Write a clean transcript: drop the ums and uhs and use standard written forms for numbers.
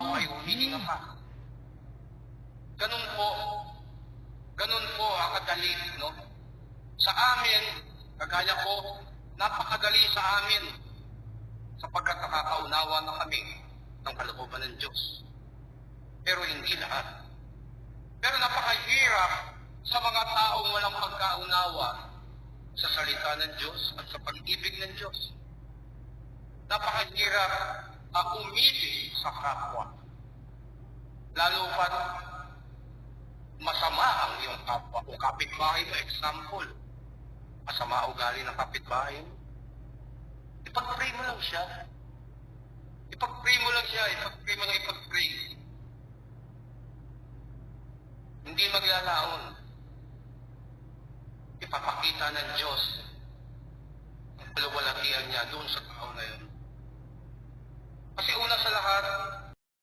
po ay humihinga pa. Ganun po ang kadali, no? Sa amin, kagaya ko, napakadali sa amin sapagkat nakakaunawa na kami ng kalooban ng Diyos. Pero hindi lahat. Pero napakahirap sa mga taong walang pagkaunawa sa salita ng Diyos at sa pag-ibig ng Diyos. Napakahirap umibig sa kapwa. Lalo pat masama ang iyong kapwa. Kung kapitbahay mo, example, masama ugali ng kapitbahay mo, ipag-pray mo lang siya. Ipag-pray mo lang siya, ipag-pray. Hindi maglalaon. Ipapakita ng Diyos ang kalawalatian niya doon sa tao na yun. Kasi una sa lahat,